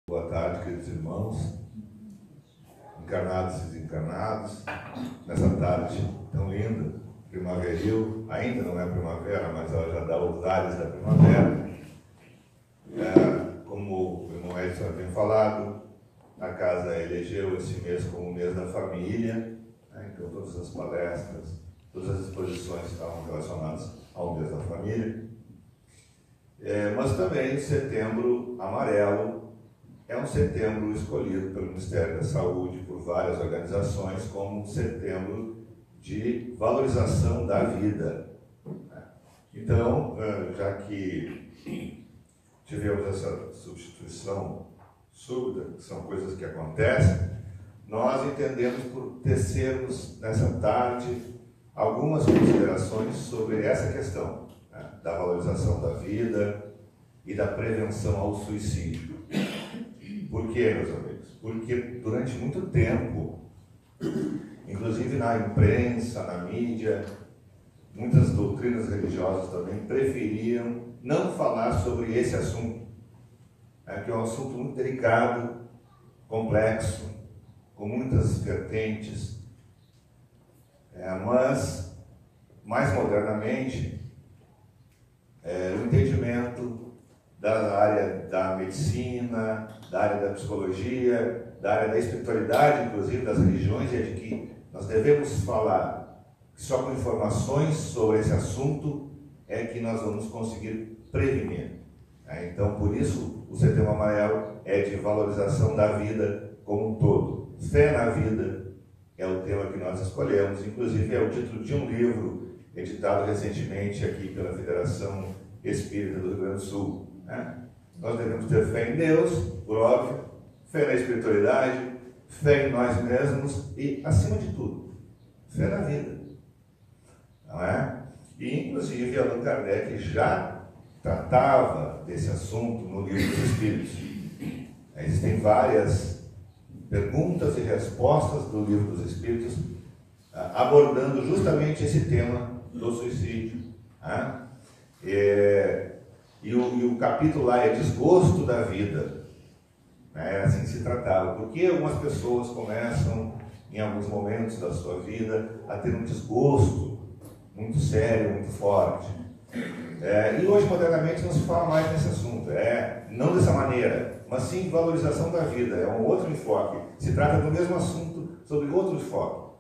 Boa tarde, queridos irmãos, encarnados e desencarnados, nessa tarde tão linda, primaveril. Ainda não é primavera, mas ela já dá os ares da primavera. Como o irmão Edson tem falado, a casa elegeu esse mês como o mês da família, então todas as palestras, todas as exposições estavam relacionadas ao mês da família. Mas também Setembro Amarelo é um setembro escolhido pelo Ministério da Saúde, por várias organizações, como um setembro de valorização da vida. Então, já que tivemos essa substituição súbita, que são coisas que acontecem, nós entendemos por tecermos nessa tarde algumas considerações sobre essa questão, da valorização da vida e da prevenção ao suicídio. Por quê, meus amigos? Porque durante muito tempo, inclusive na imprensa, na mídia, muitas doutrinas religiosas também preferiam não falar sobre esse assunto, que é um assunto muito delicado, complexo, com muitas vertentes, mas mais modernamente, o entendimento da área da medicina, da área da psicologia, da área da espiritualidade, inclusive das religiões, é de que nós devemos falar só com informações sobre esse assunto é que nós vamos conseguir prevenir. Então, por isso, o Setembro Amarelo é de valorização da vida como um todo. Fé na vida é o tema que nós escolhemos, inclusive é o título de um livro editado recentemente aqui pela Federação Espírita do Rio Grande do Sul. Nós devemos ter fé em Deus, por óbvio, fé na espiritualidade, fé em nós mesmos e, acima de tudo, fé na vida. Não é? E, inclusive, Allan Kardec já tratava desse assunto no Livro dos Espíritos. Existem várias perguntas e respostas do Livro dos Espíritos abordando justamente esse tema do suicídio. E o capítulo lá é desgosto da vida. Assim se tratava. Porque algumas pessoas começam, em alguns momentos da sua vida, a ter um desgosto muito sério, muito forte. E hoje, modernamente, não se fala mais nesse assunto. Não dessa maneira, mas sim valorização da vida. É um outro enfoque. Se trata do mesmo assunto, sobre outro enfoque.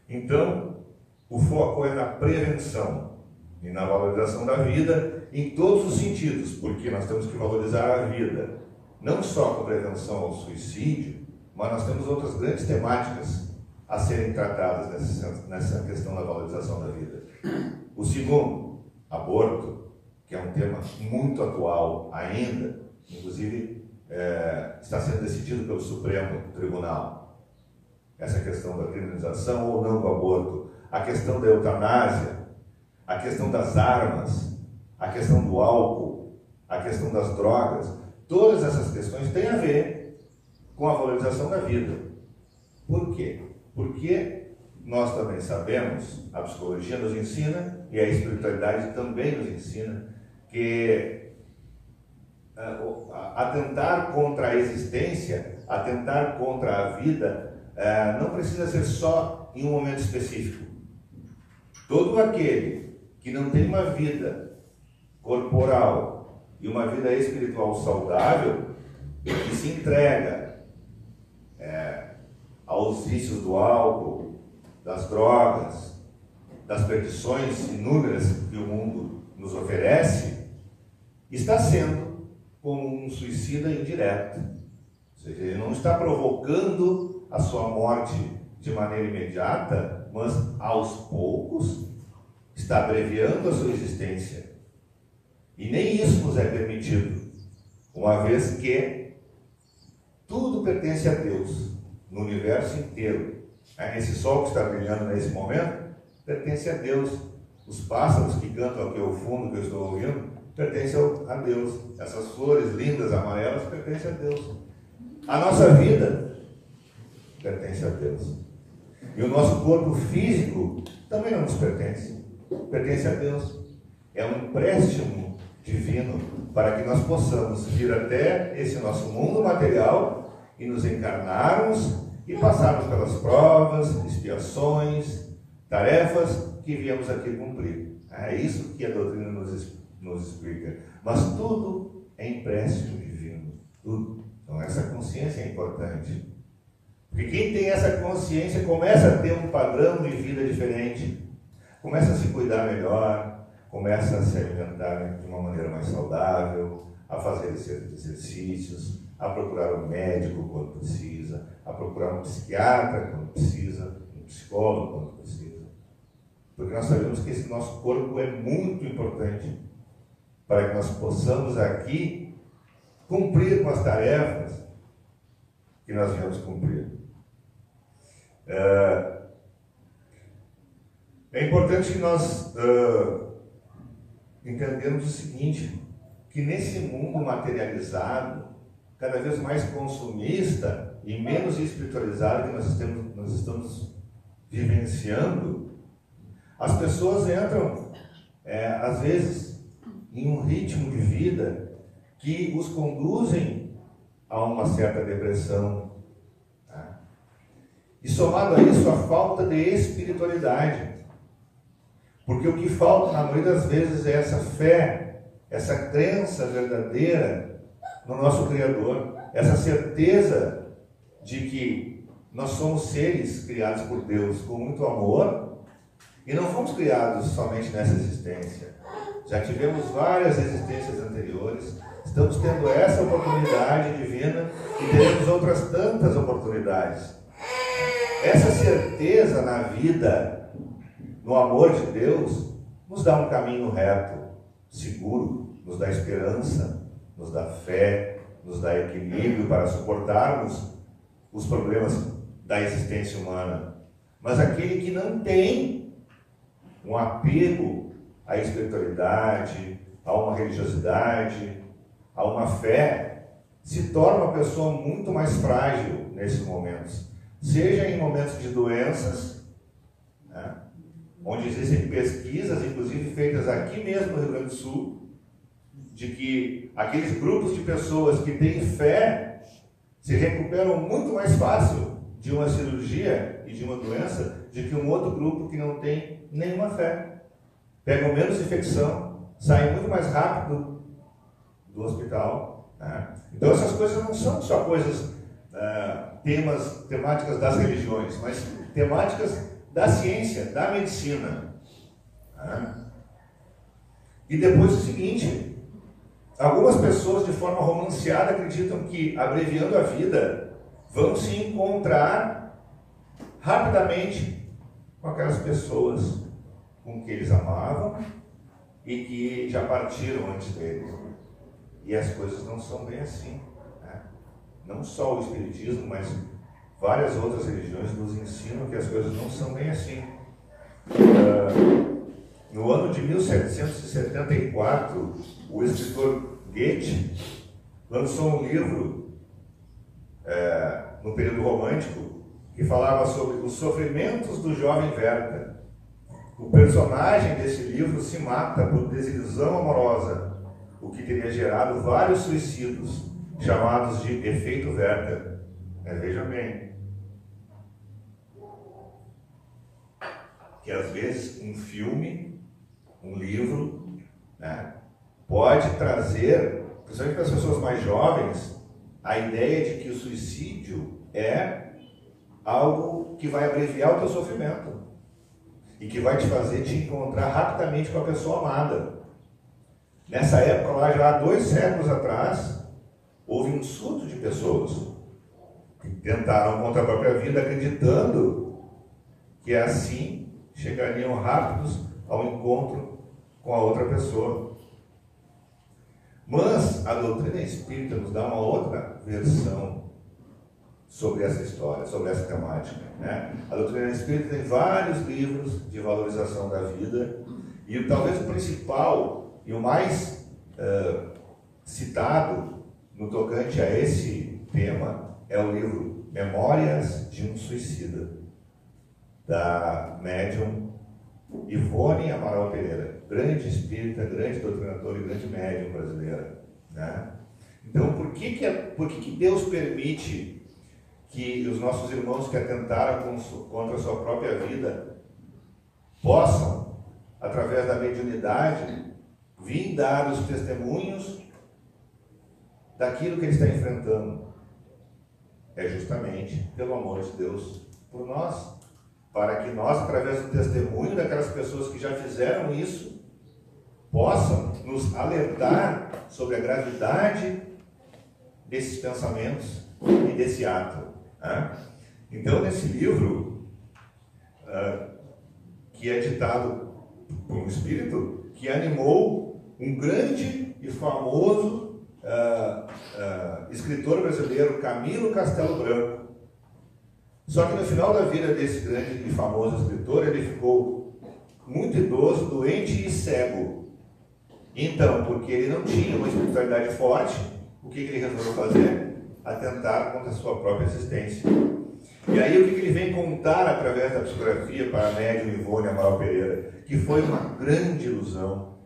Então, o foco é na prevenção e na valorização da vida em todos os sentidos, porque nós temos que valorizar a vida, não só com prevenção ao suicídio, mas nós temos outras grandes temáticas a serem tratadas nessa questão da valorização da vida. O segundo, aborto, que é um tema muito atual ainda, inclusive está sendo decidido pelo Supremo Tribunal. Essa questão da criminalização ou não do aborto, a questão da eutanásia, a questão das armas, a questão do álcool, a questão das drogas, todas essas questões têm a ver com a valorização da vida. Por quê? Porque nós também sabemos, a psicologia nos ensina, e a espiritualidade também nos ensina, que atentar contra a existência, atentar contra a vida, não precisa ser só em um momento específico. Todo aquele que não tem uma vida corporal e uma vida espiritual saudável, que se entrega aos vícios do álcool, das drogas, das perdições inúmeras que o mundo nos oferece, está sendo como um suicida indireto. Ou seja, ele não está provocando a sua morte de maneira imediata, mas aos poucos está abreviando a sua existência. E nem isso nos é permitido, uma vez que tudo pertence a Deus, no universo inteiro. Esse sol que está brilhando nesse momento pertence a Deus. Os pássaros que cantam aqui ao fundo, que eu estou ouvindo, pertencem a Deus. Essas flores lindas, amarelas, pertencem a Deus. A nossa vida pertence a Deus. E o nosso corpo físico também não nos pertence. Pertence a Deus. É um empréstimo divino, para que nós possamos vir até esse nosso mundo material e nos encarnarmos e passarmos pelas provas, expiações, tarefas que viemos aqui cumprir. É isso que a doutrina nos explica. Mas tudo é empréstimo divino, tudo. Então essa consciência é importante. Porque quem tem essa consciência começa a ter um padrão de vida diferente, começa a se cuidar melhor, começa a se alimentar de uma maneira mais saudável, a fazer exercícios, a procurar um médico quando precisa, a procurar um psiquiatra quando precisa, um psicólogo quando precisa. Porque nós sabemos que esse nosso corpo é muito importante para que nós possamos aqui cumprir com as tarefas que nós viemos cumprir. É importante que nós entendamos o seguinte, que nesse mundo materializado, cada vez mais consumista e menos espiritualizado que nós estamos vivenciando, as pessoas entram, às vezes, em um ritmo de vida que os conduzem a uma certa depressão. Tá? E somado a isso, a falta de espiritualidade. Porque o que falta, na maioria das vezes, é essa fé, essa crença verdadeira no nosso Criador, essa certeza de que nós somos seres criados por Deus com muito amor e não fomos criados somente nessa existência. Já tivemos várias existências anteriores, estamos tendo essa oportunidade divina e teremos outras tantas oportunidades. Essa certeza na vida, no amor de Deus, nos dá um caminho reto, seguro, nos dá esperança, nos dá fé, nos dá equilíbrio para suportarmos os problemas da existência humana. Mas aquele que não tem um apego à espiritualidade, a uma religiosidade, a uma fé, se torna uma pessoa muito mais frágil nesses momentos. Seja em momentos de doenças, né, onde existem pesquisas, inclusive feitas aqui mesmo no Rio Grande do Sul, de que aqueles grupos de pessoas que têm fé se recuperam muito mais fácil de uma cirurgia e de uma doença do que um outro grupo que não tem nenhuma fé. Pegam menos infecção, saem muito mais rápido do hospital. Né? Então essas coisas não são só coisas, temáticas das religiões, mas temáticas da ciência, da medicina. Né? E depois o seguinte, algumas pessoas de forma romanceada acreditam que, abreviando a vida, vão se encontrar rapidamente com aquelas pessoas com que eles amavam e que já partiram antes deles. E as coisas não são bem assim. Né? Não só o Espiritismo, mas várias outras religiões nos ensinam que as coisas não são bem assim. No ano de 1774, o escritor Goethe lançou um livro, no período romântico, que falava sobre os sofrimentos do jovem Werther. O personagem desse livro se mata por desilusão amorosa, o que teria gerado vários suicídios, chamados de efeito Werther. Veja bem, que às vezes um filme, um livro, né, pode trazer, principalmente para as pessoas mais jovens, a ideia de que o suicídio é algo que vai abreviar o teu sofrimento e que vai te fazer te encontrar rapidamente com a pessoa amada. Nessa época, lá já há 2 séculos atrás, houve um surto de pessoas que tentaram contra a própria vida, acreditando que assim chegariam rápidos ao encontro com a outra pessoa. Mas a doutrina espírita nos dá uma outra versão sobre essa história, sobre essa temática. Né? A doutrina espírita tem vários livros de valorização da vida, e talvez o principal e o mais citado no tocante a esse tema é o livro Memórias de um Suicida, da médium Ivone Amaral Pereira. grande espírita, grande doutrinadora e grande médium brasileira, né? Então, por que Deus permite que os nossos irmãos que atentaram contra a sua própria vida possam, através da mediunidade, vir dar os testemunhos daquilo que ele está enfrentando? É justamente pelo amor de Deus por nós, para que nós, através do testemunho daquelas pessoas que já fizeram isso, possam nos alertar sobre a gravidade desses pensamentos e desse ato, né? Então, nesse livro, que é ditado por um espírito que animou um grande e famoso escritor brasileiro, Camilo Castelo Branco. Só que no final da vida desse grande e famoso escritor, ele ficou muito idoso, doente e cego. Então, porque ele não tinha uma espiritualidade forte, o que ele resolveu fazer? Atentar contra a sua própria existência. E aí o que ele vem contar através da psicografia para a médium Ivone Amaral Pereira? Que foi uma grande ilusão,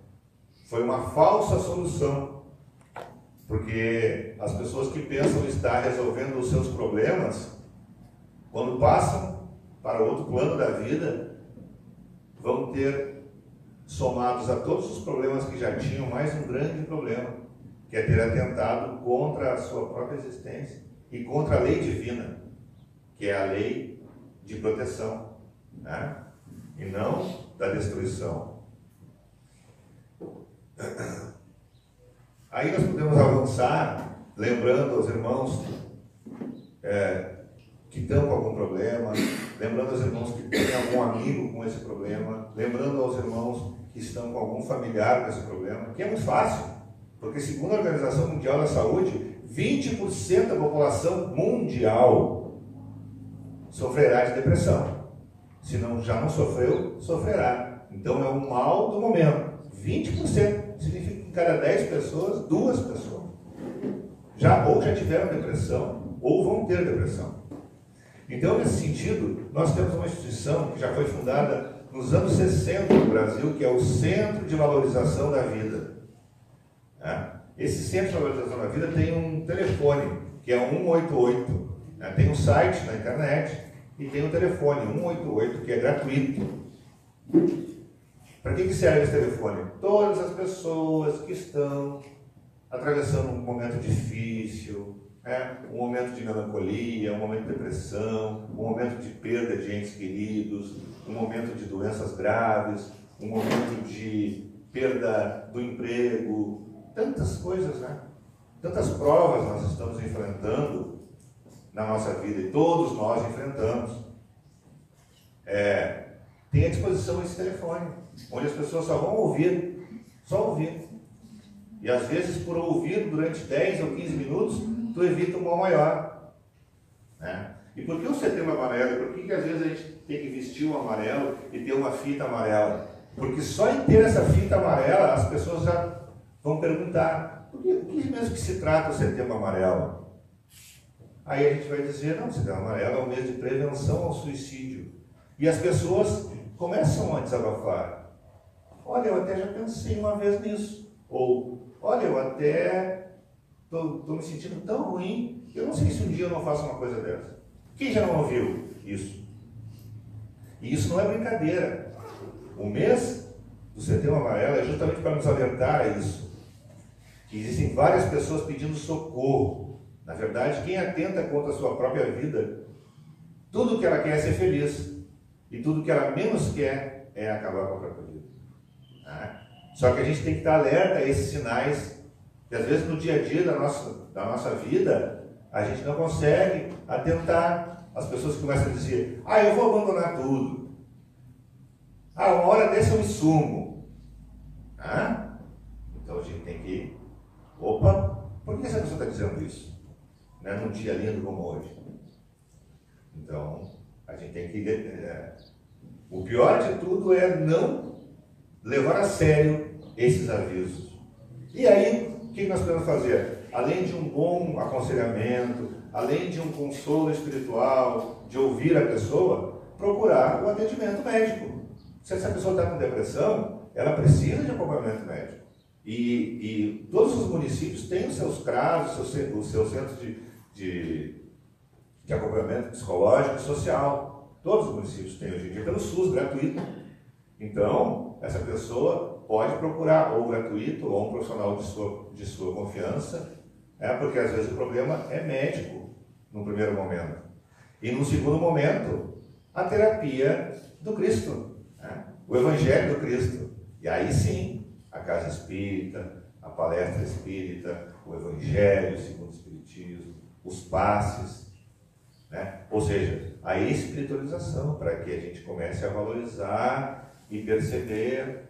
foi uma falsa solução. Porque as pessoas que pensam estar resolvendo os seus problemas, quando passam para outro plano da vida, vão ter somados a todos os problemas que já tinham mais um grande problema, que é ter atentado contra a sua própria existência e contra a lei divina, que é a lei de proteção, né? E não da destruição. Aí nós podemos avançar, lembrando aos irmãos que estão com algum problema, lembrando aos irmãos que têm algum amigo com esse problema, lembrando aos irmãos que estão com algum familiar com esse problema, que é muito fácil, porque segundo a Organização Mundial da Saúde, 20% da população mundial sofrerá de depressão. Se não, já não sofreu, sofrerá. Então é um mal do momento. 20% significa que em cada 10 pessoas, 2 pessoas ou já tiveram depressão ou vão ter depressão. Então, nesse sentido, nós temos uma instituição que já foi fundada nos anos 60 no Brasil, que é o Centro de Valorização da Vida. Esse Centro de Valorização da Vida tem um telefone, que é 188. Tem um site na internet e tem um telefone, 188, que é gratuito. Para que serve esse telefone? Todas as pessoas que estão atravessando um momento difícil, um momento de melancolia, um momento de depressão, um momento de perda de entes queridos, um momento de doenças graves, um momento de perda do emprego, tantas coisas, né? Tantas provas nós estamos enfrentando na nossa vida e todos nós enfrentamos. Tem à disposição esse telefone, onde as pessoas só vão ouvir, só ouvir. E às vezes, por ouvir durante 10 ou 15 minutos, tu evita um mal maior, né? E por que o Setembro Amarelo? Por que às vezes a gente tem que vestir o amarelo e ter uma fita amarela? Porque só em ter essa fita amarela, as pessoas já vão perguntar: o que mesmo que se trata o Setembro Amarelo? Aí a gente vai dizer: não, o Setembro Amarelo é um mês de prevenção ao suicídio. E as pessoas começam a desabafar: olha, eu até já pensei uma vez nisso. Ou, olha, eu até estou me sentindo tão ruim que eu não sei se um dia eu não faço uma coisa dessa. Quem já não ouviu isso? E isso não é brincadeira. O mês do Setembro Amarelo é justamente para nos alertar a isso. Que existem várias pessoas pedindo socorro. Na verdade, quem atenta contra a sua própria vida, tudo que ela quer é ser feliz. E tudo que ela menos quer é acabar com a própria vida. Só que a gente tem que estar alerta a esses sinais, que às vezes no dia a dia da nossa vida, a gente não consegue atentar. As pessoas começam a dizer: eu vou abandonar tudo. Uma hora dessa eu me sumo. Então a gente tem que... Opa, por que essa pessoa está dizendo isso? Num dia lindo como hoje. Então, a gente tem que... O pior de tudo é não levar a sério esses avisos. E aí, o que nós podemos fazer? Além de um bom aconselhamento, além de um consolo espiritual, de ouvir a pessoa, procurar o atendimento médico. Se essa pessoa está com depressão, ela precisa de acompanhamento médico. E todos os municípios têm os seus CRAS, os seus centros de acompanhamento psicológico e social. Todos os municípios têm hoje em dia, pelo SUS, gratuito. Então, essa pessoa pode procurar ou gratuito ou um profissional de sua confiança, porque às vezes o problema é médico, no primeiro momento. E no segundo momento, a terapia do Cristo, o Evangelho do Cristo. E aí sim, a casa espírita, a palestra espírita, o Evangelho segundo o Espiritismo, os passes, ou seja, a espiritualização, para que a gente comece a valorizar e perceber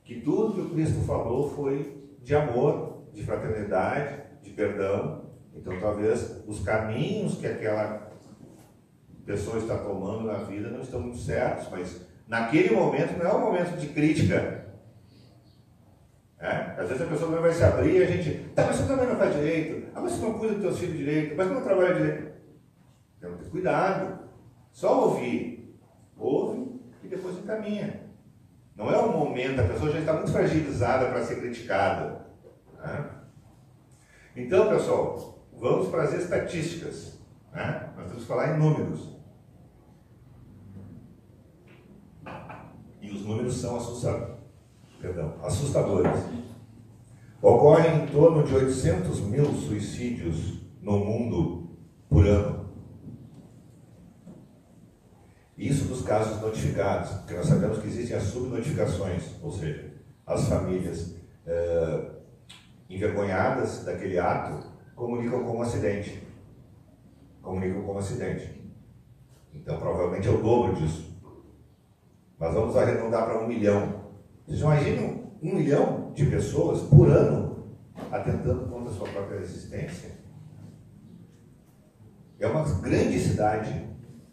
que tudo que o Cristo falou foi de amor, de fraternidade, de perdão. Então talvez os caminhos que aquela pessoa está tomando na vida não estão muito certos, mas naquele momento não é um momento de crítica. Às vezes a pessoa não vai se abrir e a gente, mas você também não faz direito, mas você não cuida dos seus filhos direito, mas você não trabalha direito. Então tem que ter cuidado. Só ouvir. Ouve e depois encaminha. Não é um momento, a pessoa já está muito fragilizada para ser criticada. Então, pessoal, vamos para as estatísticas. Nós temos que falar em números. E os números são assustadores. Ocorrem em torno de 800 mil suicídios no mundo por ano. Isso dos casos notificados, porque nós sabemos que existem as subnotificações, ou seja, as famílias envergonhadas daquele ato comunicam como acidente. Então, provavelmente é o dobro disso. Mas vamos arredondar para 1 milhão. Vocês imaginam 1 milhão de pessoas por ano atentando contra a sua própria existência? É uma grande cidade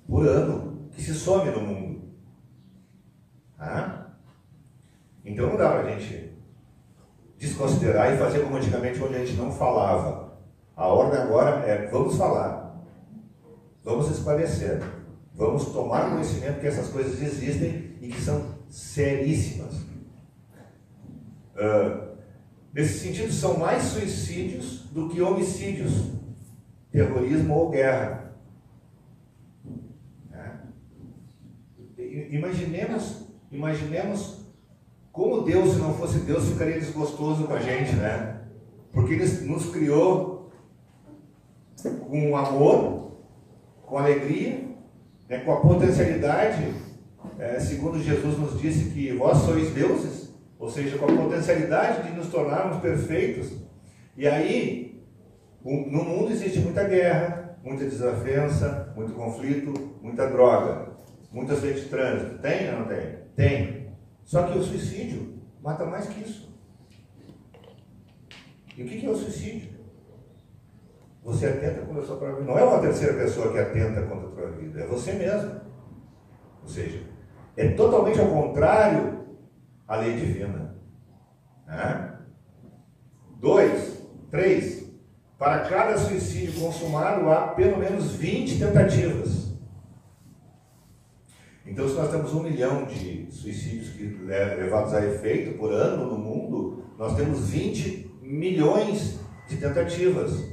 por ano que se some no mundo. Então não dá para a gente desconsiderar e fazer como antigamente, onde a gente não falava. A ordem agora é: vamos falar, vamos esclarecer, vamos tomar conhecimento que essas coisas existem e que são seríssimas. Nesse sentido, são mais suicídios do que homicídios, terrorismo ou guerra. Imaginemos como Deus, se não fosse Deus, ficaria desgostoso com a gente, Porque Ele nos criou com amor, com alegria, com a potencialidade, segundo Jesus nos disse que vós sois deuses, ou seja, com a potencialidade de nos tornarmos perfeitos. E aí, no mundo existe muita guerra, muita desavença, muito conflito, muita droga, muitas leis de trânsito. Tem ou não tem? Tem. Só que o suicídio mata mais que isso. E o que é o suicídio? Você atenta contra a sua própria vida. Não é uma terceira pessoa que atenta contra a sua vida, é você mesmo. Ou seja, é totalmente ao contrário à lei divina. 2, 3. Para cada suicídio consumado há pelo menos 20 tentativas. Então, se nós temos 1 milhão de suicídios levados a efeito por ano no mundo, nós temos 20 milhões de tentativas.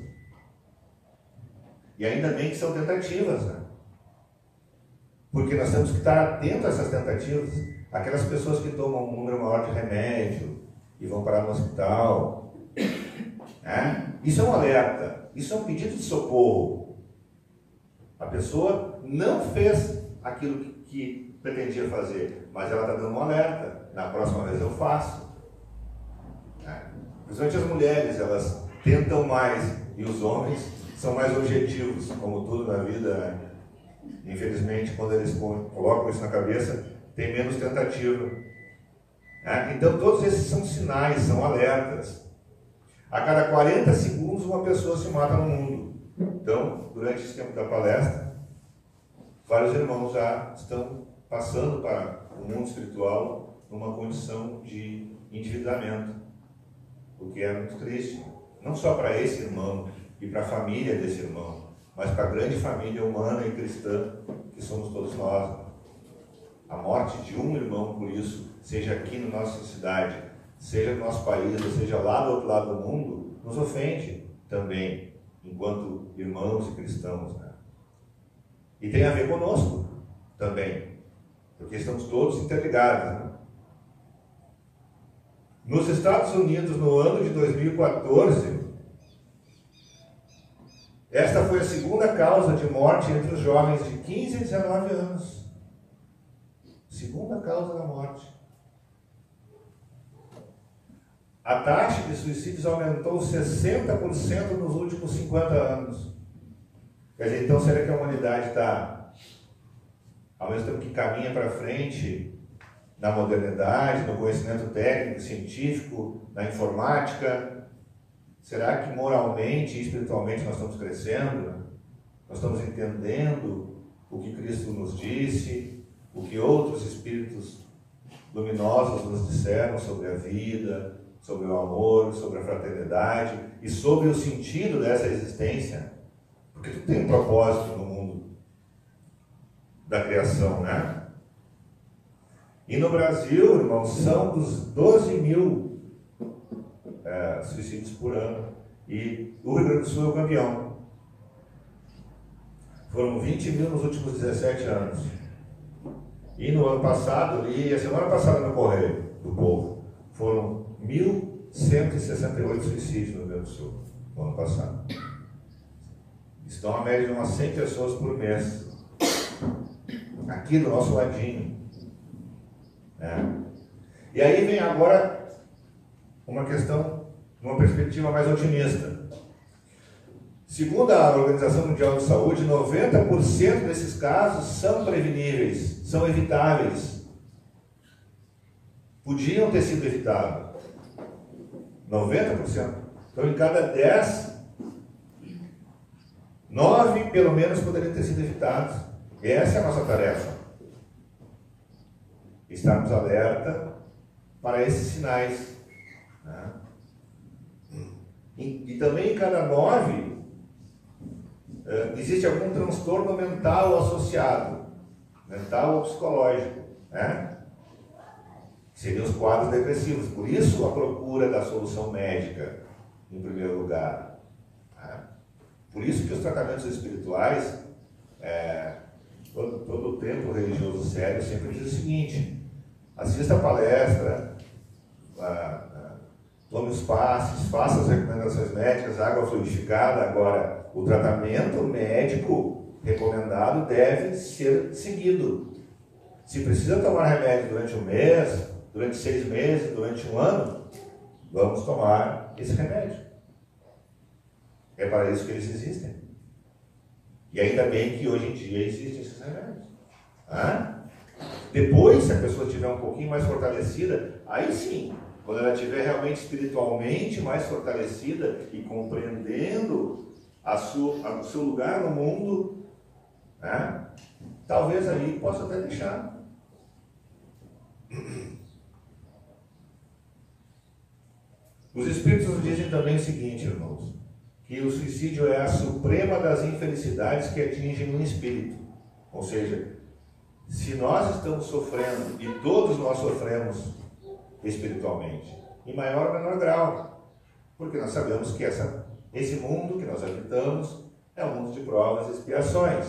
E ainda bem que são tentativas, Porque nós temos que estar atentos a essas tentativas. Aquelas pessoas que tomam um número maior de remédio e vão parar no hospital. Isso é um alerta, isso é um pedido de socorro. A pessoa não fez aquilo que pretendia fazer, mas ela está dando um alerta: na próxima vez eu faço. Principalmente as mulheres, elas tentam mais, e os homens são mais objetivos, como tudo na vida, Infelizmente, quando eles colocam isso na cabeça, tem menos tentativa. Então, todos esses são sinais, são alertas. A cada 40 segundos, uma pessoa se mata no mundo. Então, durante esse tempo da palestra, vários irmãos já estão passando para o mundo espiritual numa condição de endividamento, o que é muito triste. Não só para esse irmão e para a família desse irmão, mas para a grande família humana e cristã que somos todos nós. A morte de um irmão, por isso, seja aqui na nossa cidade, seja no nosso país, ou seja lá do outro lado do mundo, nos ofende também, enquanto irmãos e cristãos, né? E tem a ver conosco também, porque estamos todos interligados, né? Nos Estados Unidos, no ano de 2014, esta foi a segunda causa de morte entre os jovens de 15 e 19 anos. Segunda causa da morte. A taxa de suicídios aumentou 60% nos últimos 50 anos. Quer dizer, então, será que a humanidade está, ao mesmo tempo que caminha para frente, na modernidade, no conhecimento técnico, científico, na informática, será que moralmente e espiritualmente nós estamos crescendo? Nós estamos entendendo o que Cristo nos disse, o que outros espíritos luminosos nos disseram sobre a vida, sobre o amor, sobre a fraternidade e sobre o sentido dessa existência? Porque tudo tem um propósito no mundo da criação, né? E no Brasil, irmãos, são dos 12 mil suicídios por ano. E o Rio Grande do Sul é o campeão. Foram 20 mil nos últimos 17 anos. E no ano passado, e a semana passada no Correio do Povo, foram 1.168 suicídios no Rio Grande do Sul, no ano passado. Estão a média de umas 100 pessoas por mês. Aqui do nosso ladinho. E aí vem agora uma questão, uma perspectiva mais otimista. Segundo a Organização Mundial de Saúde, 90% desses casos são preveníveis, são evitáveis. Podiam ter sido evitados. 90%. Então, em cada 10, 9 pelo menos poderiam ter sido evitados. Essa é a nossa tarefa. Estarmos alerta para esses sinais. Né? E também em cada 9 existe algum transtorno mental associado, mental ou psicológico, né? Seriam os quadros depressivos. Por isso a procura da solução médica em primeiro lugar. Né? Por isso que os tratamentos espirituais, todo o tempo religioso sério sempre diz o seguinte: assista a palestra, tome os passos, faça as recomendações médicas, água fluidificada. Agora, o tratamento médico recomendado deve ser seguido. Se precisa tomar remédio durante um mês, durante 6 meses, durante um ano, vamos tomar esse remédio. É para isso que eles existem. E ainda bem que hoje em dia existem esses remédios. Depois, se a pessoa estiver um pouquinho mais fortalecida, aí sim, quando ela estiver realmente espiritualmente mais fortalecida e compreendendo o seu lugar no mundo, né, talvez aí possa até deixar. Os Espíritos nos dizem também o seguinte, irmãos, que o suicídio é a suprema das infelicidades que atingem um espírito. Ou seja, se nós estamos sofrendo, e todos nós sofremos espiritualmente, em maior ou menor grau, porque nós sabemos que esse mundo que nós habitamos é um mundo de provas e expiações,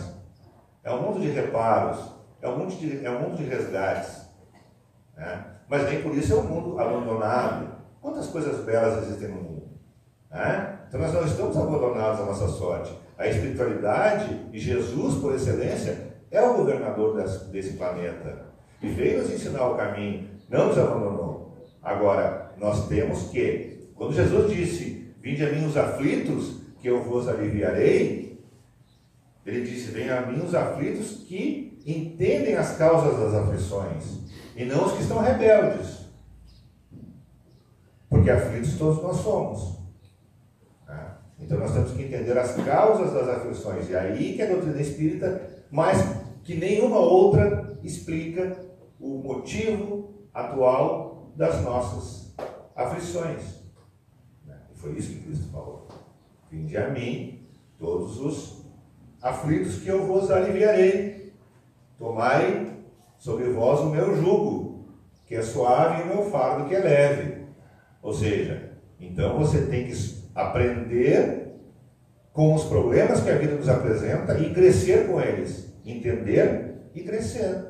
é um mundo de reparos, é um mundo de resgates, né? Mas nem por isso é um mundo abandonado. Quantas coisas belas existem no mundo, né? Então nós não estamos abandonados à nossa sorte. A espiritualidade e Jesus, por excelência, é o governador desse planeta e veio nos ensinar o caminho, não nos abandonou. Agora, nós temos que, quando Jesus disse: vinde a mim os aflitos, que eu vos aliviarei, ele disse: venham a mim os aflitos que entendem as causas das aflições, e não os que estão rebeldes, porque aflitos todos nós somos. Então nós temos que entender as causas das aflições, e aí que a doutrina espírita, mais que nenhuma outra, explica o motivo atual das nossas aflições. E foi isso que Cristo falou: vinde a mim todos os aflitos, que eu vos aliviarei. Tomai sobre vós o meu jugo, que é suave, e o meu fardo, que é leve. Ou seja, então você tem que aprender com os problemas que a vida nos apresenta e crescer com eles. Entender e crescer.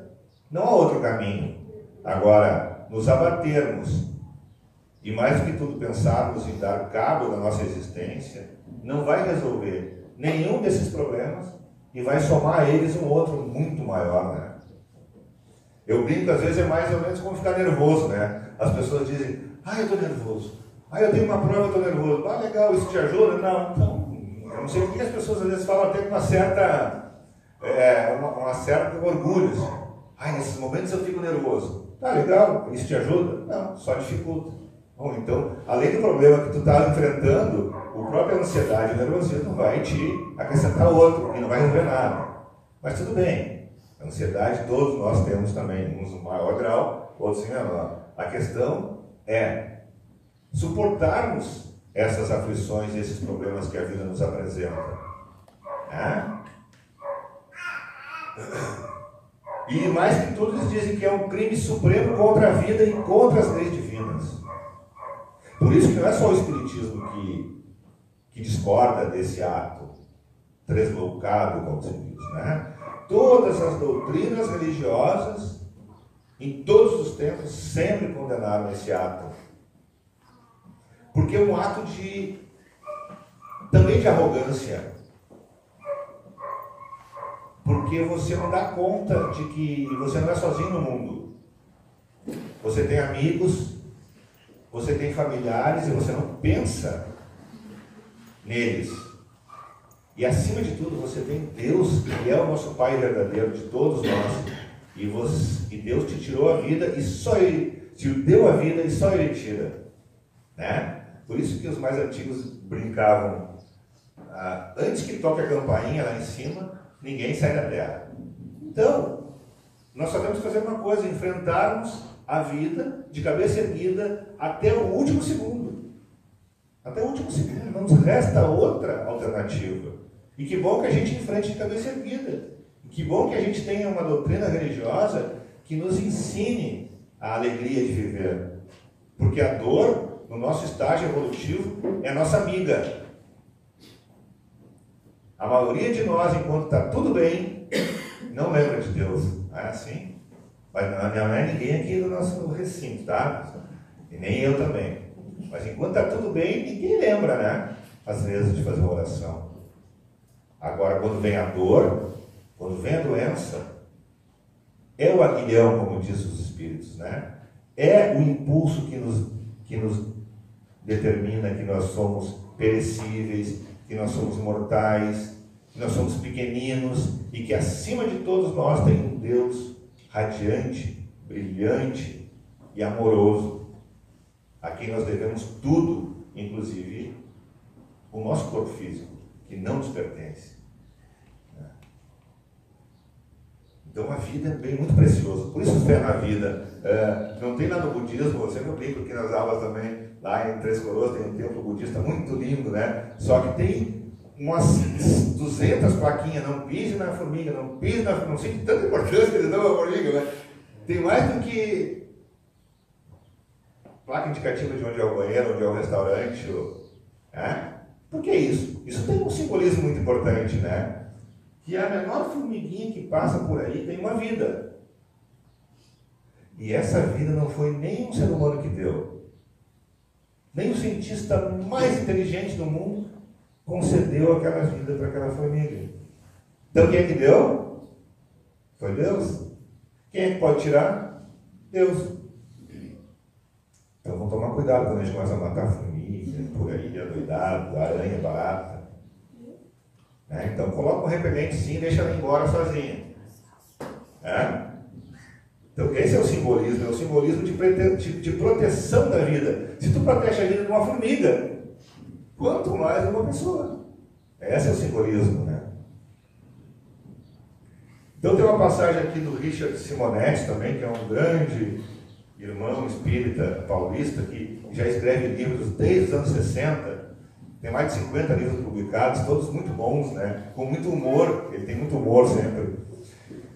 Não há outro caminho. Agora, nos abatermos e mais do que tudo pensarmos em dar cabo da nossa existência, não vai resolver nenhum desses problemas e vai somar a eles um outro muito maior, né? Eu brinco, às vezes é mais ou menos como ficar nervoso, né? As pessoas dizem, eu estou nervoso. Eu tenho uma prova, eu estou nervoso. Legal, isso te ajuda? Não, então, eu não sei porque as pessoas às vezes falam até com uma certa orgulho, assim. Nesses momentos eu fico nervoso. Legal, isso te ajuda? Não, só dificulta. Bom, então, além do problema que tu está enfrentando, a própria ansiedade e o nervosismo vai te acrescentar outro, e não vai resolver nada. Mas tudo bem. A ansiedade todos nós temos também, uns em maior grau, outros em menor. A questão é suportarmos essas aflições e esses problemas que a vida nos apresenta. E mais que tudo, eles dizem que é um crime supremo contra a vida e contra as leis divinas. Por isso que não é só o Espiritismo que discorda desse ato tresloucado, como se diz, né? Todas as doutrinas religiosas, em todos os tempos, sempre condenaram esse ato. Porque é um ato também de arrogância. Porque você não dá conta de que você não é sozinho no mundo. Você tem amigos, você tem familiares e você não pensa neles. E acima de tudo você tem Deus, que é o nosso Pai verdadeiro de todos nós. E Deus te tirou a vida e só Ele te deu a vida e só Ele tira. Né? Por isso que os mais antigos brincavam, antes que toque a campainha lá em cima, ninguém sai da terra. Então, nós só temos que fazer uma coisa, enfrentarmos a vida de cabeça erguida até o último segundo. Até o último segundo. Não nos resta outra alternativa. E que bom que a gente enfrente de cabeça erguida. E que bom que a gente tenha uma doutrina religiosa que nos ensine a alegria de viver. Porque a dor, no nosso estágio evolutivo, é nossa amiga. A maioria de nós, enquanto está tudo bem, não lembra de Deus. Não é assim? Mas não é ninguém aqui do nosso recinto, tá? E nem eu também. Mas enquanto está tudo bem, ninguém lembra, né? Às vezes, de fazer uma oração. Agora, quando vem a dor, quando vem a doença, é o aguilhão, como dizem os Espíritos, né? É o impulso que nos determina que nós somos perecíveis, que nós somos mortais, que nós somos pequeninos e que acima de todos nós tem um Deus radiante, brilhante e amoroso, a quem nós devemos tudo, inclusive o nosso corpo físico, que não nos pertence. Então a vida é bem muito preciosa. Por isso fé na vida. Não tem lá no budismo, eu sempre brinco aqui nas aulas também, lá em Três Coroas tem um templo budista muito lindo, né? Só que tem umas 200 plaquinhas, não pise na formiga, não pise na formiga, não sei de tanta importância que eles dão à formiga, né? Tem mais do que placa indicativa de onde é o banheiro, onde é o restaurante, Por que isso? Isso tem um simbolismo muito importante, né? Que a menor formiguinha que passa por aí tem uma vida. E essa vida não foi nem um ser humano que deu. Nem o cientista mais inteligente do mundo concedeu aquela vida para aquela formiga. Então quem é que deu? Foi Deus. Quem é que pode tirar? Deus. Então vamos tomar cuidado quando a gente começa a matar formiga, por aí, adoidado, aranha, barata. Então coloca um repelente sim e deixa ela embora sozinha. Então esse é o simbolismo de proteção da vida. Se tu protege a vida de uma formiga, quanto mais de uma pessoa. Esse é o simbolismo, né? Então tem uma passagem aqui do Richard Simonetti também, que é um grande irmão espírita paulista, que já escreve livros desde os anos 60. Tem mais de 50 livros publicados, todos muito bons, né? Com muito humor, ele tem muito humor sempre.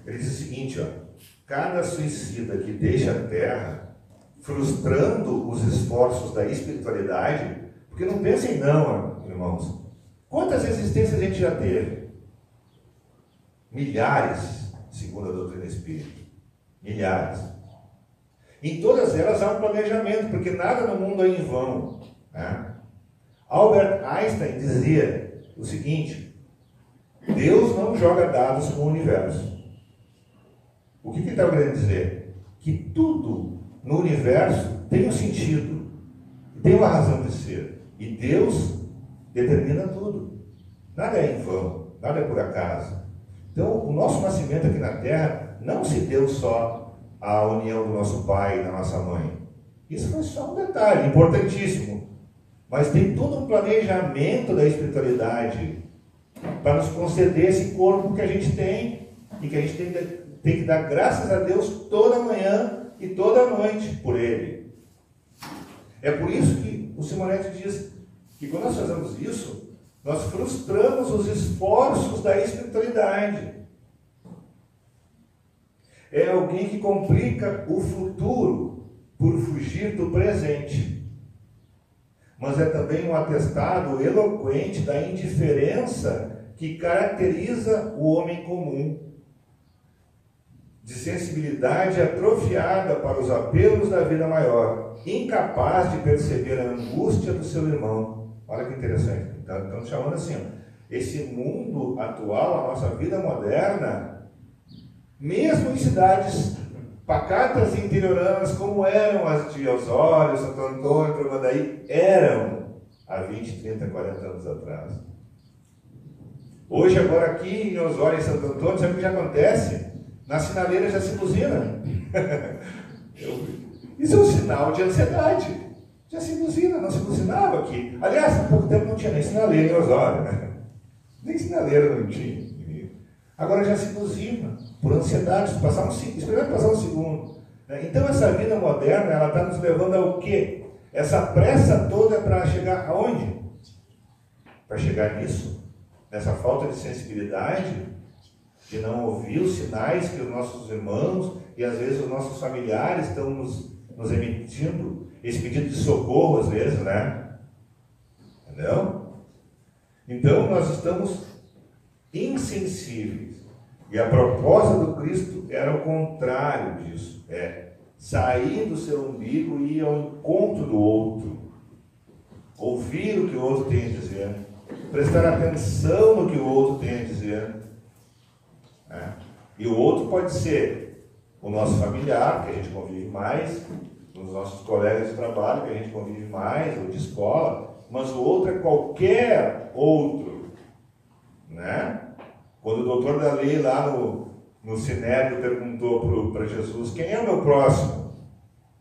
Ele diz o seguinte, cada suicida que deixa a Terra frustrando os esforços da espiritualidade, porque não pensem não, irmãos. Quantas existências a gente já teve? Milhares, segundo a doutrina espírita. Milhares. Em todas elas há um planejamento, porque nada no mundo é em vão, né? Albert Einstein dizia o seguinte: Deus não joga dados com o universo. O que ele está querendo dizer? Que tudo no universo tem um sentido, tem uma razão de ser. E Deus determina tudo. Nada é em vão, nada é por acaso. Então, o nosso nascimento aqui na Terra não se deu só à união do nosso pai e da nossa mãe. Isso foi só um detalhe importantíssimo. Mas tem todo um planejamento da espiritualidade para nos conceder esse corpo que a gente tem e que a gente tem que dar graças a Deus toda manhã e toda noite por ele. É por isso que o Simonetti diz que quando nós fazemos isso, nós frustramos os esforços da espiritualidade. É alguém que complica o futuro por fugir do presente. Mas é também um atestado eloquente da indiferença que caracteriza o homem comum, de sensibilidade atrofiada para os apelos da vida maior, incapaz de perceber a angústia do seu irmão. Olha que interessante. Estamos chamando assim, ó, esse mundo atual, a nossa vida moderna, mesmo em cidades pacatas e interioranas, como eram as de Osório, Santo Antônio, Tramandaí, eram há 20, 30, 40 anos atrás. Hoje, agora aqui em Osório e Santo Antônio, sabe o que já acontece? Na sinaleira já se buzina. Isso é um sinal de ansiedade. Já se buzina, não se buzinava aqui. Aliás, há pouco tempo não tinha nem sinaleira em Osório, né? Nem sinaleira não tinha. Agora já se buzina, por ansiedade, experimenta passar um segundo. Então essa vida moderna, ela está nos levando ao quê? Essa pressa toda é para chegar aonde? Para chegar nisso? Nessa falta de sensibilidade, de não ouvir os sinais que os nossos irmãos e às vezes os nossos familiares estão nos emitindo, esse pedido de socorro às vezes, né? Entendeu? Então nós estamos insensíveis. E a proposta do Cristo era o contrário disso. É sair do seu umbigo e ir ao encontro do outro. Ouvir o que o outro tem a dizer. Prestar atenção no que o outro tem a dizer. E o outro pode ser o nosso familiar, que a gente convive mais, os nossos colegas de trabalho, que a gente convive mais, ou de escola, mas o outro é qualquer outro, né? Quando o doutor da lei lá no Sinédrio perguntou para Jesus, quem é o meu próximo?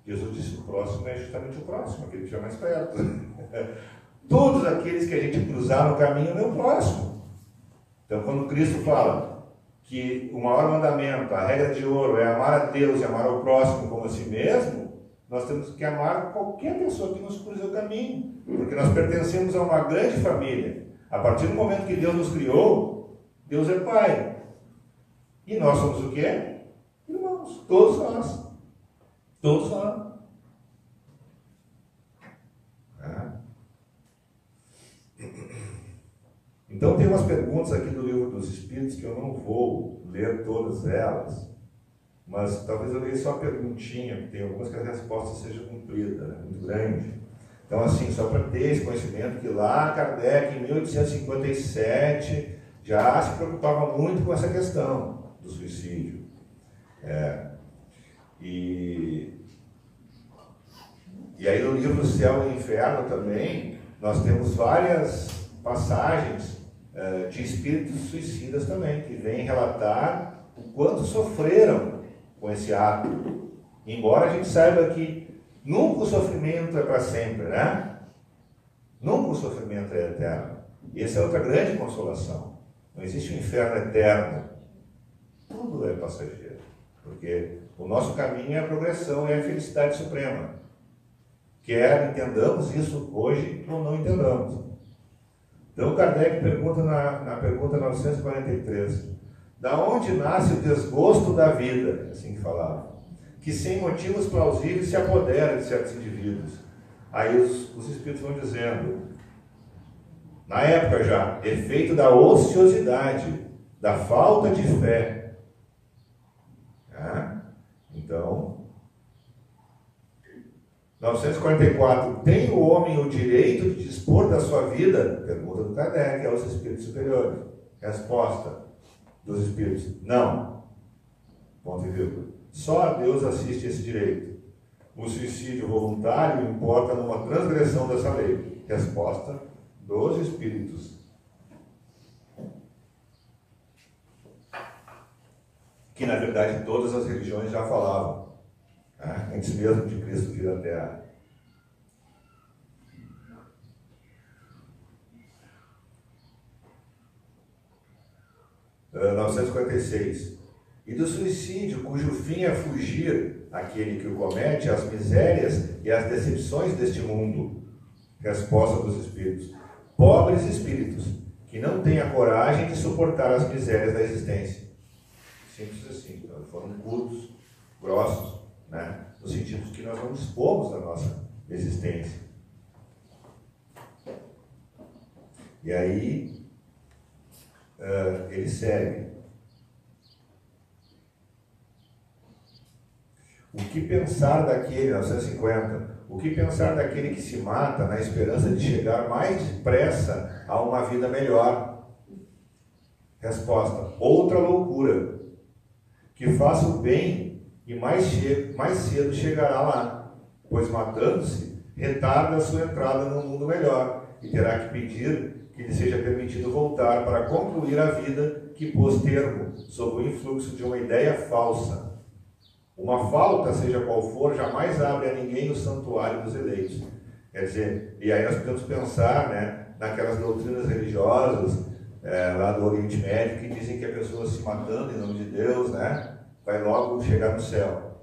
Jesus disse, o próximo é justamente o próximo, aquele que estiver mais perto. Todos aqueles que a gente cruzar no caminho é meu próximo. Então, quando Cristo fala que o maior mandamento, a regra de ouro, é amar a Deus e amar ao próximo como a si mesmo, nós temos que amar qualquer pessoa que nos cruze o caminho, porque nós pertencemos a uma grande família. A partir do momento que Deus nos criou, Deus é Pai. E nós somos o quê? Irmãos. Todos nós. Todos nós. Então tem umas perguntas aqui do Livro dos Espíritos que eu não vou ler todas elas, mas talvez eu leia só a perguntinha, porque tem algumas que a resposta seja cumprida, né? Muito grande. Então assim, só para ter esse conhecimento que lá Kardec, em 1857, já se preocupava muito com essa questão do suicídio. E aí no livro Céu e Inferno também, nós temos várias passagens de espíritos suicidas também, que vêm relatar o quanto sofreram com esse ato. Embora a gente saiba que nunca o sofrimento é para sempre, né? Nunca o sofrimento é eterno. E essa é outra grande consolação. Não existe um inferno eterno. Tudo é passageiro. Porque o nosso caminho é a progressão, é a felicidade suprema. Quer entendamos isso hoje ou não entendamos. Então Kardec pergunta na pergunta 943, da onde nasce o desgosto da vida? Assim que falava. que sem motivos plausíveis se apodera de certos indivíduos. Aí os espíritos vão dizendo, na época já, efeito da ociosidade, da falta de fé. Então, 944, tem o homem o direito de dispor da sua vida? Pergunta do Kardec aos espíritos superiores. Resposta dos espíritos, não. Ponto e vírgula. Só a Deus assiste esse direito. O suicídio voluntário importa numa transgressão dessa lei. Resposta dos espíritos. Que na verdade todas as religiões já falavam, antes mesmo de Cristo vir à Terra. Uh, 946. E do suicídio, cujo fim é fugir aquele que o comete às misérias e às decepções deste mundo. Resposta dos espíritos. Pobres espíritos, que não têm a coragem de suportar as misérias da existência. Simples assim. Então, foram curtos, grossos, né? No sentido que nós não dispomos da nossa existência. E aí, ele segue. O que pensar daquele, 950, o que pensar daquele que se mata na esperança de chegar mais depressa a uma vida melhor? Resposta, outra loucura. Que faça o bem e mais cedo chegará lá, pois matando-se, retarda a sua entrada no mundo melhor e terá que pedir que lhe seja permitido voltar para concluir a vida que pôs termo sob o influxo de uma ideia falsa. Uma falta, seja qual for, jamais abre a ninguém no santuário dos eleitos. Quer dizer, e aí nós podemos pensar, né, naquelas doutrinas religiosas lá do Oriente Médio que dizem que a pessoa se matando em nome de Deus, né, vai logo chegar no céu.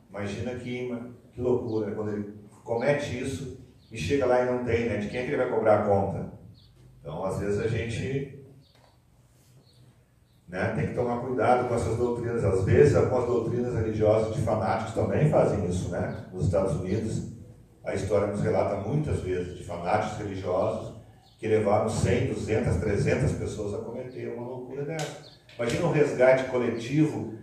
Imagina que loucura, né, quando ele comete isso e chega lá e não tem, né, de quem é que ele vai cobrar a conta? Então, às vezes a gente, né, tem que tomar cuidado com essas doutrinas. Às vezes, algumas doutrinas religiosas de fanáticos também fazem isso, né? Nos Estados Unidos, a história nos relata muitas vezes de fanáticos religiosos que levaram 100, 200, 300 pessoas a cometer uma loucura dessa. Imagina um resgate coletivo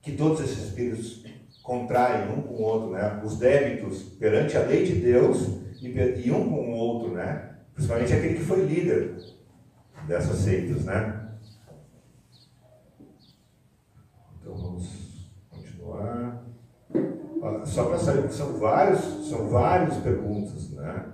que todos esses espíritos contraem um com o outro, né? Os débitos perante a lei de Deus e um com o outro, né? Principalmente aquele que foi líder dessas seitas, né? Então vamos continuar. Só para saber que são várias perguntas, né?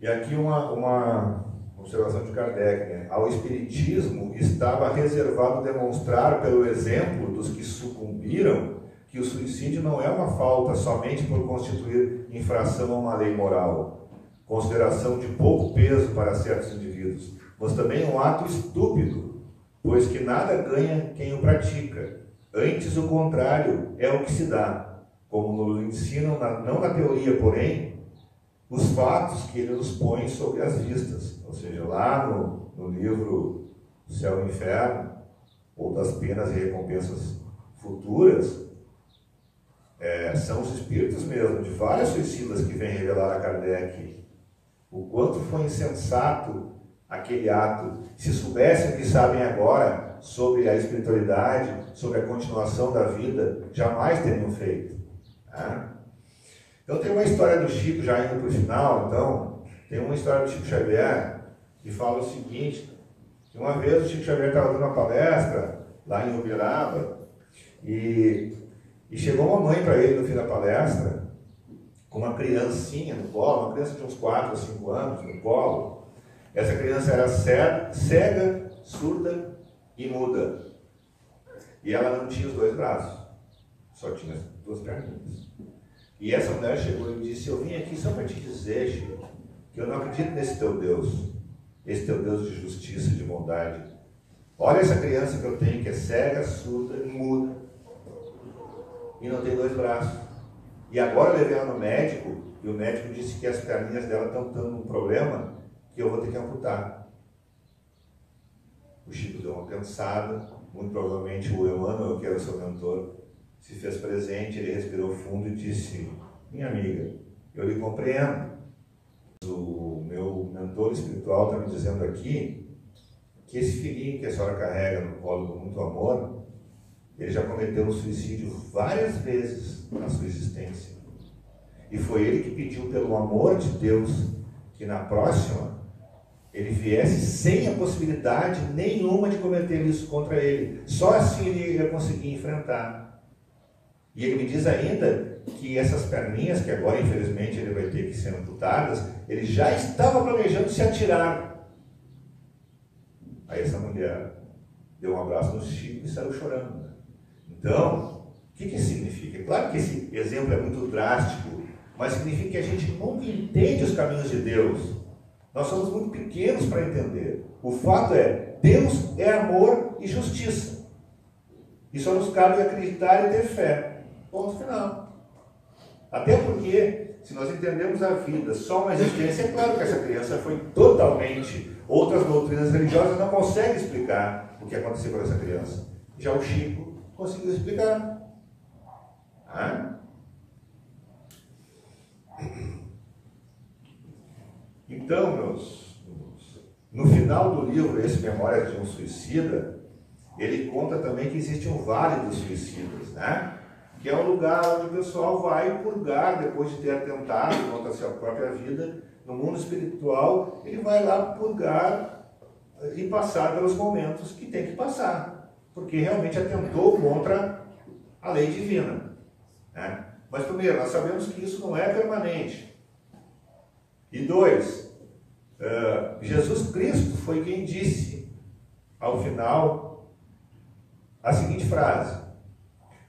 E aqui uma observação de Kardec, né? Ao Espiritismo estava reservado demonstrar pelo exemplo dos que sucumbiram que o suicídio não é uma falta somente por constituir infração a uma lei moral, consideração de pouco peso para certos indivíduos, mas também um ato estúpido, pois que nada ganha quem o pratica. Antes, o contrário é o que se dá, como nos ensinam, não na teoria, porém, os fatos que ele nos põe sobre as vistas. Ou seja, lá no livro Céu e Inferno, ou das penas e recompensas futuras, são os espíritos mesmo, de vários suicidas, que vêm revelar a Kardec o quanto foi insensato aquele ato. Se soubessem o que sabem agora sobre a espiritualidade, sobre a continuação da vida, jamais teriam feito. Então tem uma história do Chico, já indo para o final, então, tem uma história do Chico Xavier que fala o seguinte, que uma vez o Chico Xavier estava dando uma palestra lá em Uberaba e chegou uma mãe para ele no fim da palestra com uma criancinha no colo, uma criança de uns 4 ou 5 anos no colo. Essa criança era cega, surda e muda. E ela não tinha os 2 braços, só tinha as 2 perninhas. E essa mulher chegou e disse: eu vim aqui só para te dizer, Chico, que eu não acredito nesse teu Deus, esse teu Deus de justiça e de bondade. Olha essa criança que eu tenho, que é cega, surda e muda, e não tem 2 braços. E agora eu levei ela no médico, e o médico disse que as perninhas dela estão dando um problema, que eu vou ter que amputar. O Chico deu uma pensada muito provavelmente o Emmanuel, que era o seu mentor, se fez presente, ele respirou fundo e disse: minha amiga, eu lhe compreendo. O meu mentor espiritual está me dizendo aqui que esse filhinho que a senhora carrega no colo com muito amor, ele já cometeu um suicídio várias vezes na sua existência. E foi ele que pediu, pelo amor de Deus, que na próxima ele viesse sem a possibilidade nenhuma de cometer isso contra ele. Só assim ele ia conseguir enfrentar. E ele me diz ainda que essas perninhas, que agora infelizmente ele vai ter que ser amputadas, ele já estava planejando se atirar. Aí essa mulher deu um abraço no Chico e saiu chorando. Então, o que isso significa? É claro que esse exemplo é muito drástico, mas significa que a gente nunca entende os caminhos de Deus. Nós somos muito pequenos para entender. O fato é, Deus é amor e justiça. E só nos cabe acreditar e ter fé. Ponto final. Até porque, se nós entendemos a vida só uma existência, é claro que essa criança foi totalmente... Outras doutrinas religiosas não conseguem explicar o que aconteceu com essa criança. Já o Chico conseguiu explicar. Então, no final do livro, esse Memórias de um Suicida, ele conta também que existe um vale dos suicidas, né? Que é um lugar onde o pessoal vai purgar depois de ter atentado contra a sua própria vida. No mundo espiritual, ele vai lá purgar e passar pelos momentos que tem que passar, porque realmente atentou contra a lei divina, né? Mas primeiro, nós sabemos que isso não é permanente. E dois, Jesus Cristo foi quem disse ao final a seguinte frase: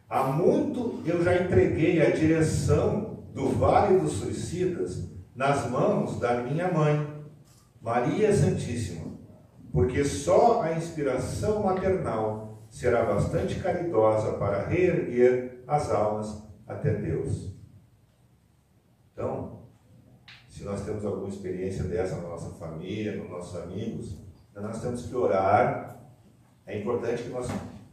há muito eu já entreguei a direção do Vale dos Suicidas nas mãos da minha mãe, Maria Santíssima, porque só a inspiração maternal será bastante caridosa para reerguer as almas até Deus. Então, se nós temos alguma experiência dessa na nossa família, nos nossos amigos, nós temos que orar. É importante que nós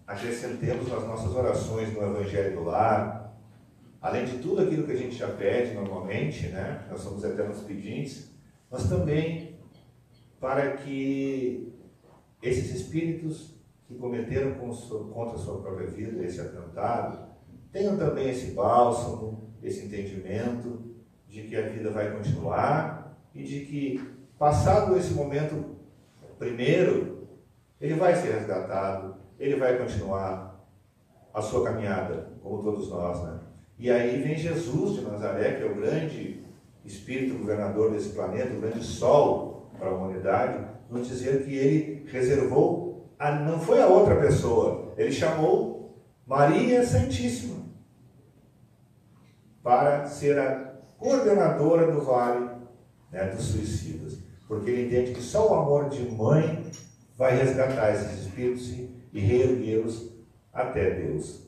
acrescentemos nas nossas orações no Evangelho do Lar, além de tudo aquilo que a gente já pede normalmente, né? Nós somos eternos pedintes, mas também para que esses espíritos que cometeram contra a sua própria vida esse atentado, tenham também esse bálsamo, esse entendimento de que a vida vai continuar e de que, passado esse momento primeiro, ele vai ser resgatado, ele vai continuar a sua caminhada, como todos nós, né? E aí vem Jesus de Nazaré, que é o grande espírito governador desse planeta, o grande sol para a humanidade, nos dizer que ele reservou, não foi a outra pessoa, ele chamou Maria Santíssima para ser a coordenadora do vale, né, dos suicidas, porque ele entende que só o amor de mãe vai resgatar esses espíritos e reerguê-los até Deus.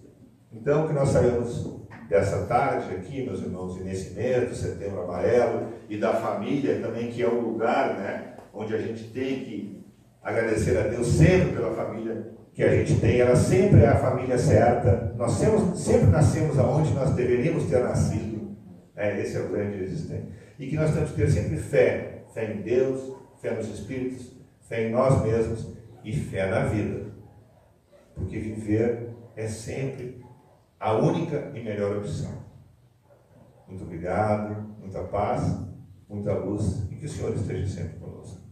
Então, que nós saímos dessa tarde aqui, meus irmãos, e nesse mês do Setembro Amarelo, e da família também, que é o lugar, né, onde a gente tem que agradecer a Deus sempre pela família que a gente tem. Ela sempre é a família certa. Nós sempre nascemos aonde nós deveríamos ter nascido. Esse é o grande existente. E que nós temos que ter sempre fé. Fé em Deus, fé nos Espíritos, fé em nós mesmos e fé na vida. Porque viver é sempre a única e melhor opção. Muito obrigado, muita paz, muita luz e que o Senhor esteja sempre conosco.